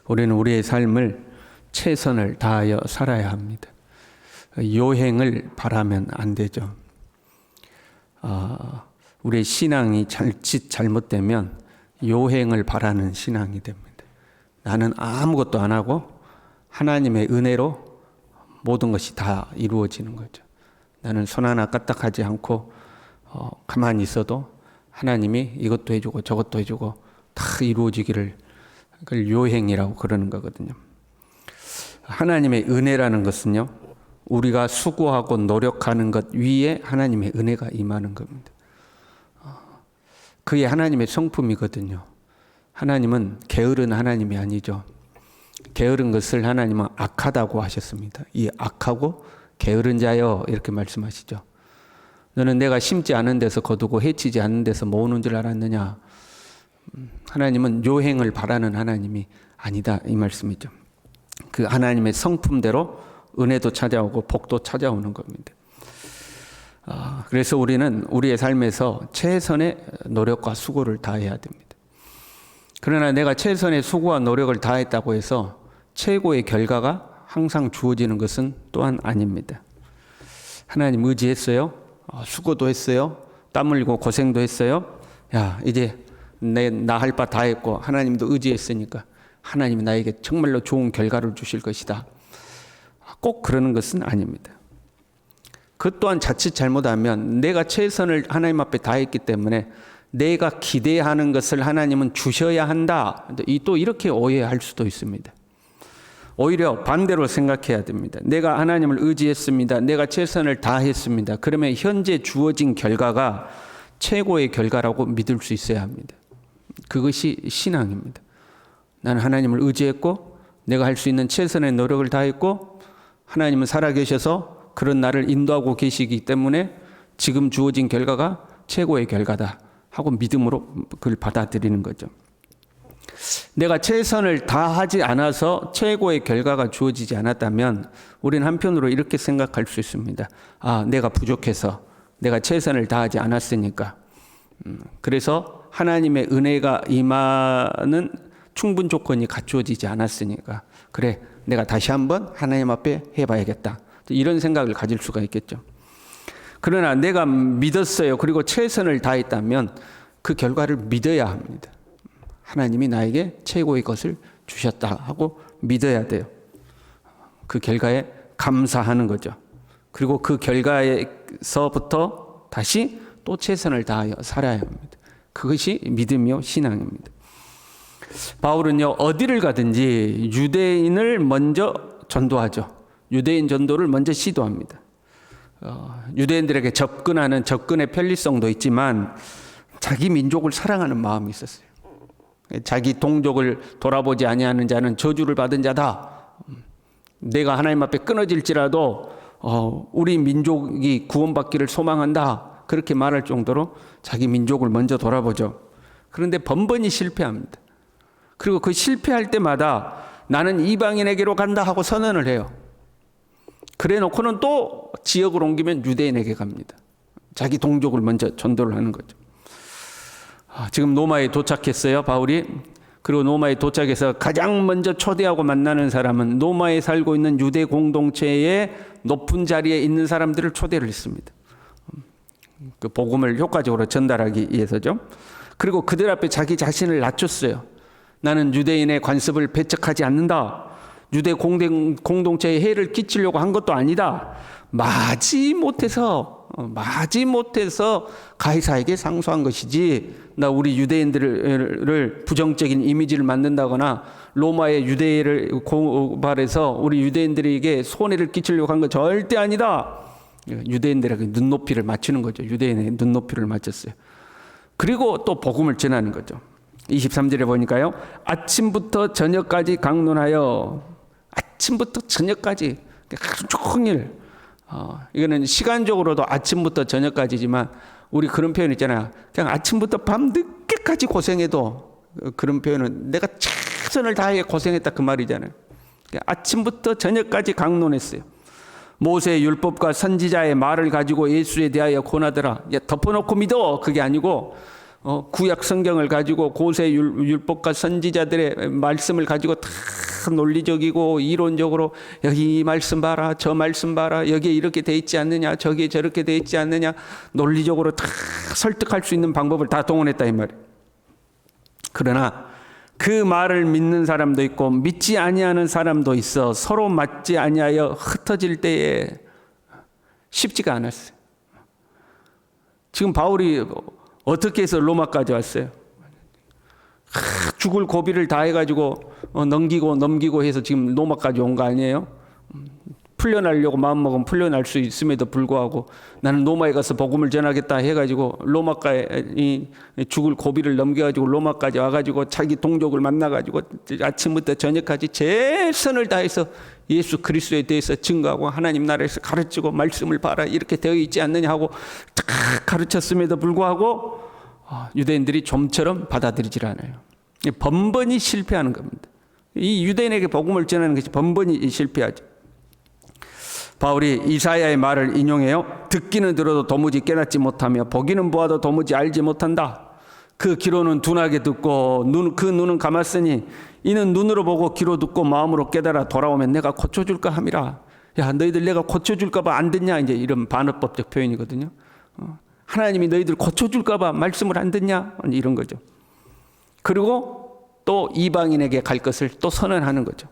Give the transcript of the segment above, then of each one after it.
우리는 우리의 삶을 최선을 다하여 살아야 합니다. 요행을 바라면 안 되죠. 우리의 신앙이 잘못되면 요행을 바라는 신앙이 됩니다. 나는 아무것도 안 하고 하나님의 은혜로 모든 것이 다 이루어지는 거죠. 나는 손 하나 까딱하지 않고 가만히 있어도 하나님이 이것도 해주고 저것도 해주고 다 이루어지기를, 그걸 요행이라고 그러는 거거든요. 하나님의 은혜라는 것은요, 우리가 수고하고 노력하는 것 위에 하나님의 은혜가 임하는 겁니다. 그게 하나님의 성품이거든요. 하나님은 게으른 하나님이 아니죠. 게으른 것을 하나님은 악하다고 하셨습니다. 이 악하고 게으른 자여, 이렇게 말씀하시죠. 너는 내가 심지 않은 데서 거두고 해치지 않는 데서 모으는 줄 알았느냐. 하나님은 요행을 바라는 하나님이 아니다, 이 말씀이죠. 그 하나님의 성품대로 은혜도 찾아오고 복도 찾아오는 겁니다. 그래서 우리는 우리의 삶에서 최선의 노력과 수고를 다해야 됩니다. 그러나 내가 최선의 수고와 노력을 다했다고 해서 최고의 결과가 항상 주어지는 것은 또한 아닙니다. 하나님 의지했어요. 수고도 했어요. 땀 흘리고 고생도 했어요. 야, 이제 나 할 바 다 했고 하나님도 의지했으니까 하나님이 나에게 정말로 좋은 결과를 주실 것이다. 꼭 그러는 것은 아닙니다. 그 또한 자칫 잘못하면 내가 최선을 하나님 앞에 다했기 때문에 내가 기대하는 것을 하나님은 주셔야 한다. 또 이렇게 오해할 수도 있습니다. 오히려 반대로 생각해야 됩니다. 내가 하나님을 의지했습니다. 내가 최선을 다했습니다. 그러면 현재 주어진 결과가 최고의 결과라고 믿을 수 있어야 합니다. 그것이 신앙입니다. 나는 하나님을 의지했고 내가 할 수 있는 최선의 노력을 다했고 하나님은 살아계셔서 그런 나를 인도하고 계시기 때문에 지금 주어진 결과가 최고의 결과다 하고 믿음으로 그걸 받아들이는 거죠. 내가 최선을 다하지 않아서 최고의 결과가 주어지지 않았다면 우리는 한편으로 이렇게 생각할 수 있습니다. 내가 부족해서 내가 최선을 다하지 않았으니까, 그래서 하나님의 은혜가 임하는 충분 조건이 갖추어지지 않았으니까, 그래 내가 다시 한번 하나님 앞에 해봐야겠다, 이런 생각을 가질 수가 있겠죠. 그러나 내가 믿었어요. 그리고 최선을 다했다면 그 결과를 믿어야 합니다. 하나님이 나에게 최고의 것을 주셨다 하고 믿어야 돼요. 그 결과에 감사하는 거죠. 그리고 그 결과에서부터 다시 또 최선을 다하여 살아야 합니다. 그것이 믿음이요 신앙입니다. 바울은요, 어디를 가든지 유대인을 먼저 전도하죠. 유대인 전도를 먼저 시도합니다. 유대인들에게 접근의 편리성도 있지만 자기 민족을 사랑하는 마음이 있었어요. 자기 동족을 돌아보지 아니하는 자는 저주를 받은 자다. 내가 하나님 앞에 끊어질지라도 우리 민족이 구원받기를 소망한다. 그렇게 말할 정도로 자기 민족을 먼저 돌아보죠. 그런데 번번이 실패합니다. 그리고 그 실패할 때마다 나는 이방인에게로 간다 하고 선언을 해요. 그래 놓고는 또 지역을 옮기면 유대인에게 갑니다. 자기 동족을 먼저 전도를 하는 거죠. 지금 로마에 도착했어요, 바울이. 그리고 로마에 도착해서 가장 먼저 초대하고 만나는 사람은 로마에 살고 있는 유대 공동체의 높은 자리에 있는 사람들을 초대를 했습니다. 그 복음을 효과적으로 전달하기 위해서죠. 그리고 그들 앞에 자기 자신을 낮췄어요. 나는 유대인의 관습을 배척하지 않는다. 유대 공동체에 해를 끼치려고 한 것도 아니다. 마지못해서 가이사에게 상소한 것이지, 나 우리 유대인들을 부정적인 이미지를 만든다거나 로마의 유대를 고발해서 우리 유대인들에게 손해를 끼치려고 한 건 절대 아니다. 유대인들에게 눈높이를 맞추는 거죠. 유대인의 눈높이를 맞췄어요. 그리고 또 복음을 전하는 거죠. 23절에 보니까요, 아침부터 저녁까지 강론하여, 아침부터 저녁까지 하루 종일, 이거는 시간적으로도 아침부터 저녁까지지만 우리 그런 표현 있잖아요. 그냥 아침부터 밤 늦게까지 고생해도, 그런 표현은 내가 최선을 다해 고생했다 그 말이잖아요. 아침부터 저녁까지 강론했어요. 모세의 율법과 선지자의 말을 가지고 예수에 대하여 권하더라. 야, 덮어놓고 믿어. 그게 아니고 구약 성경을 가지고 고세 율법과 선지자들의 말씀을 가지고 다 논리적이고 이론적으로 여기 이 말씀 봐라, 저 말씀 봐라, 여기에 이렇게 돼 있지 않느냐, 저기에 저렇게 돼 있지 않느냐, 논리적으로 다 설득할 수 있는 방법을 다 동원했다 이 말이에요. 그러나 그 말을 믿는 사람도 있고 믿지 아니하는 사람도 있어 서로 맞지 아니하여 흩어질 때에 쉽지가 않았어요. 지금 바울이 어떻게 해서 로마까지 왔어요? 죽을 고비를 다 해가지고 넘기고 해서 지금 로마까지 온 거 아니에요? 풀려나려고 마음먹으면 풀려날 수 있음에도 불구하고 나는 로마에 가서 복음을 전하겠다 해가지고 로마까지 죽을 고비를 넘겨가지고 로마까지 와가지고 자기 동족을 만나가지고 아침부터 저녁까지 최선을 다해서 예수 그리스도에 대해서 증거하고 하나님 나라에서 가르치고 말씀을 봐라 이렇게 되어 있지 않느냐 하고 딱 가르쳤음에도 불구하고 유대인들이 좀처럼 받아들이질 않아요. 번번이 실패하는 겁니다. 이 유대인에게 복음을 전하는 것이 번번이 실패하죠. 바울이 이사야의 말을 인용해요. 듣기는 들어도 도무지 깨닫지 못하며 보기는 보아도 도무지 알지 못한다. 그 귀로는 둔하게 듣고 그 눈은 감았으니 이는 눈으로 보고 귀로 듣고 마음으로 깨달아 돌아오면 내가 고쳐줄까 함이라. 야, 너희들 내가 고쳐줄까 봐 안 듣냐? 이제 이런 반어법적 표현이거든요. 하나님이 너희들 고쳐줄까 봐 말씀을 안 듣냐? 이런 거죠. 그리고 또 이방인에게 갈 것을 또 선언하는 거죠.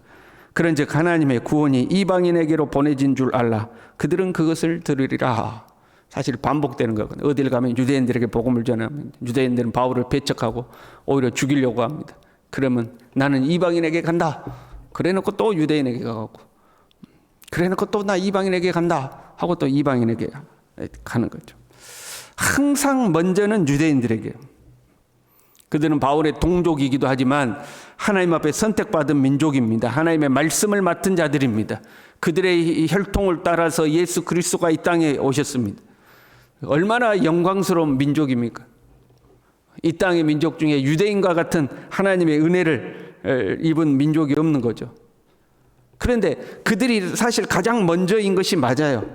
그런즉 하나님의 구원이 이방인에게로 보내진 줄 알라. 그들은 그것을 들으리라. 사실 반복되는 거거든요. 어딜 가면 유대인들에게 복음을 전하면 유대인들은 바울을 배척하고 오히려 죽이려고 합니다. 그러면 나는 이방인에게 간다. 그래놓고 또 유대인에게 가고 그래놓고 또 나 이방인에게 간다 하고 또 이방인에게 가는 거죠. 항상 먼저는 유대인들에게. 그들은 바울의 동족이기도 하지만 하나님 앞에 선택받은 민족입니다. 하나님의 말씀을 맡은 자들입니다. 그들의 혈통을 따라서 예수 그리스도가 이 땅에 오셨습니다. 얼마나 영광스러운 민족입니까? 이 땅의 민족 중에 유대인과 같은 하나님의 은혜를 입은 민족이 없는 거죠. 그런데 그들이 사실 가장 먼저인 것이 맞아요.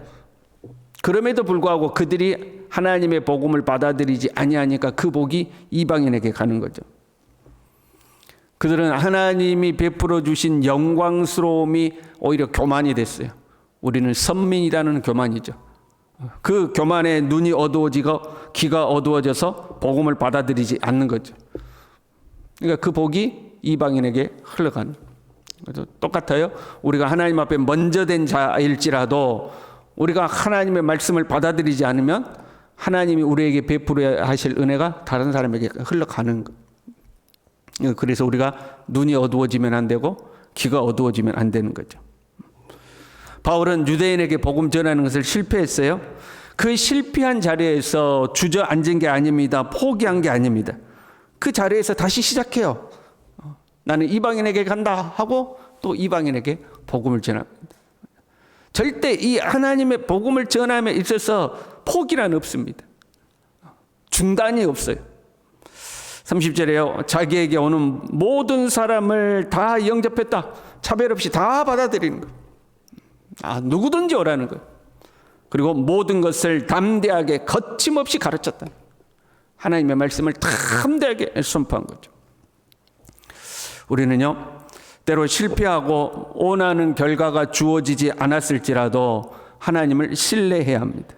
그럼에도 불구하고 그들이 하나님의 복음을 받아들이지 아니하니까 그 복이 이방인에게 가는 거죠. 그들은 하나님이 베풀어 주신 영광스러움이 오히려 교만이 됐어요. 우리는 선민이라는 교만이죠. 그 교만에 눈이 어두워지고 귀가 어두워져서 복음을 받아들이지 않는 거죠. 그러니까 그 복이 이방인에게 흘러가는 거죠. 똑같아요. 우리가 하나님 앞에 먼저 된 자일지라도 우리가 하나님의 말씀을 받아들이지 않으면 하나님이 우리에게 베풀어야 하실 은혜가 다른 사람에게 흘러가는 거예요. 그래서 우리가 눈이 어두워지면 안 되고 귀가 어두워지면 안 되는 거죠. 바울은 유대인에게 복음 전하는 것을 실패했어요. 그 실패한 자리에서 주저앉은 게 아닙니다. 포기한 게 아닙니다. 그 자리에서 다시 시작해요. 나는 이방인에게 간다 하고 또 이방인에게 복음을 전합니다. 절대 이 하나님의 복음을 전함에 있어서 포기란 없습니다. 중단이 없어요. 30절에요. 자기에게 오는 모든 사람을 다 영접했다. 차별 없이 다 받아들이는 거예요. 누구든지 오라는 거예요. 그리고 모든 것을 담대하게 거침없이 가르쳤다. 하나님의 말씀을 담대하게 선포한 거죠. 우리는요, 때로 실패하고 원하는 결과가 주어지지 않았을지라도 하나님을 신뢰해야 합니다.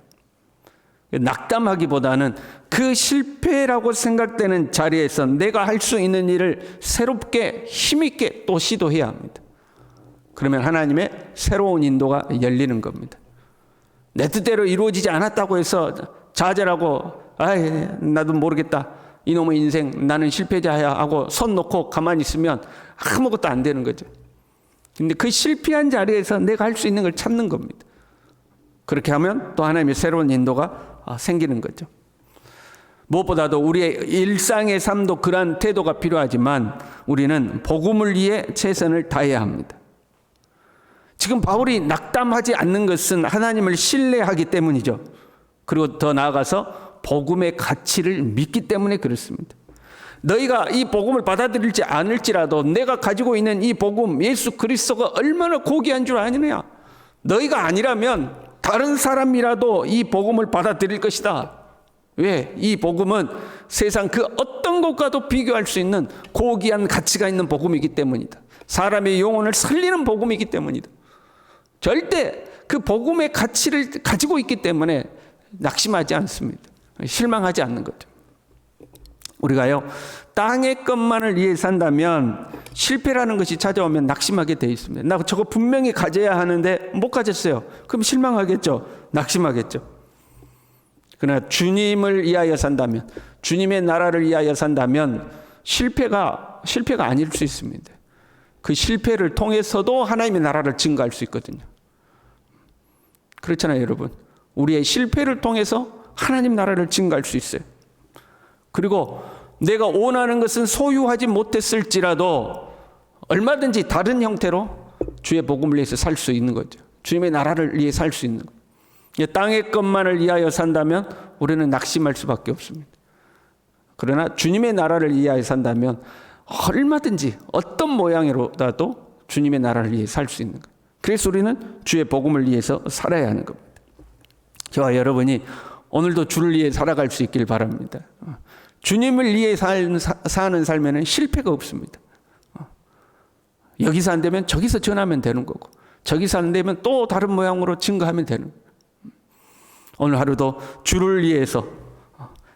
낙담하기보다는 그 실패라고 생각되는 자리에서 내가 할 수 있는 일을 새롭게 힘있게 또 시도해야 합니다. 그러면 하나님의 새로운 인도가 열리는 겁니다. 내 뜻대로 이루어지지 않았다고 해서 좌절하고 나도 모르겠다. 이놈의 인생 나는 실패자야 하고 손 놓고 가만히 있으면 아무것도 안 되는 거죠. 근데 그 실패한 자리에서 내가 할 수 있는 걸 찾는 겁니다. 그렇게 하면 또 하나님의 새로운 인도가 생기는 거죠. 무엇보다도 우리의 일상의 삶도 그러한 태도가 필요하지만 우리는 복음을 위해 최선을 다해야 합니다. 지금 바울이 낙담하지 않는 것은 하나님을 신뢰하기 때문이죠. 그리고 더 나아가서 복음의 가치를 믿기 때문에 그렇습니다. 너희가 이 복음을 받아들일지 않을지라도 내가 가지고 있는 이 복음 예수 그리스도가 얼마나 고귀한 줄 아느냐. 너희가 아니라면 다른 사람이라도 이 복음을 받아들일 것이다. 왜? 이 복음은 세상 그 어떤 것과도 비교할 수 있는 고귀한 가치가 있는 복음이기 때문이다. 사람의 영혼을 살리는 복음이기 때문이다. 절대 그 복음의 가치를 가지고 있기 때문에 낙심하지 않습니다. 실망하지 않는 거죠. 우리가요, 땅의 것만을 위해 산다면 실패라는 것이 찾아오면 낙심하게 돼 있습니다. 나 저거 분명히 가져야 하는데 못 가졌어요. 그럼 실망하겠죠. 낙심하겠죠. 그러나 주님을 위하여 산다면, 주님의 나라를 위하여 산다면 실패가 아닐 수 있습니다. 그 실패를 통해서도 하나님의 나라를 증거할 수 있거든요. 그렇잖아요, 여러분. 우리의 실패를 통해서 하나님 나라를 증거할 수 있어요. 그리고 내가 원하는 것은 소유하지 못했을지라도 얼마든지 다른 형태로 주의 복음을 위해서 살 수 있는 거죠. 주님의 나라를 위해 살 수 있는 거죠. 땅의 것만을 위하여 산다면 우리는 낙심할 수밖에 없습니다. 그러나 주님의 나라를 위하여 산다면 얼마든지 어떤 모양으로라도 주님의 나라를 위해 살 수 있는 거예요. 그래서 우리는 주의 복음을 위해서 살아야 하는 겁니다. 저와 여러분이 오늘도 주를 위해 살아갈 수 있길 바랍니다. 주님을 위해 사는 삶에는 실패가 없습니다. 여기서 안 되면 저기서 전하면 되는 거고, 저기서 안 되면 또 다른 모양으로 증거하면 되는 거예요. 오늘 하루도 주를 위해서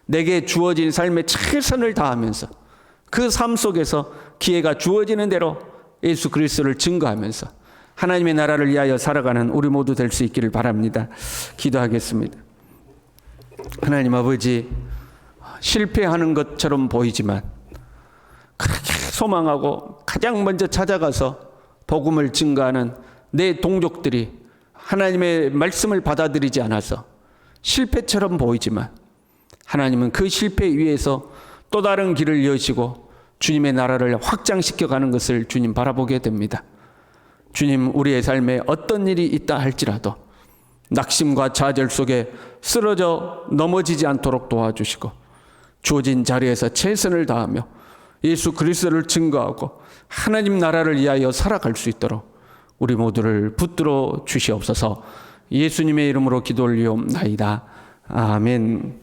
내게 주어진 삶에 최선을 다하면서 그 삶 속에서 기회가 주어지는 대로 예수 그리스도를 증거하면서 하나님의 나라를 위하여 살아가는 우리 모두 될 수 있기를 바랍니다. 기도하겠습니다. 하나님 아버지, 실패하는 것처럼 보이지만 그렇게 소망하고 가장 먼저 찾아가서 복음을 증거하는 내 동족들이 하나님의 말씀을 받아들이지 않아서 실패처럼 보이지만 하나님은 그 실패 위에서 또 다른 길을 여시고 주님의 나라를 확장시켜 가는 것을 주님 바라보게 됩니다. 주님, 우리의 삶에 어떤 일이 있다 할지라도 낙심과 좌절 속에 쓰러져 넘어지지 않도록 도와주시고 주어진 자리에서 최선을 다하며 예수 그리스도를 증거하고 하나님 나라를 위하여 살아갈 수 있도록 우리 모두를 붙들어 주시옵소서. 예수님의 이름으로 기도 올리옵나이다. 아멘.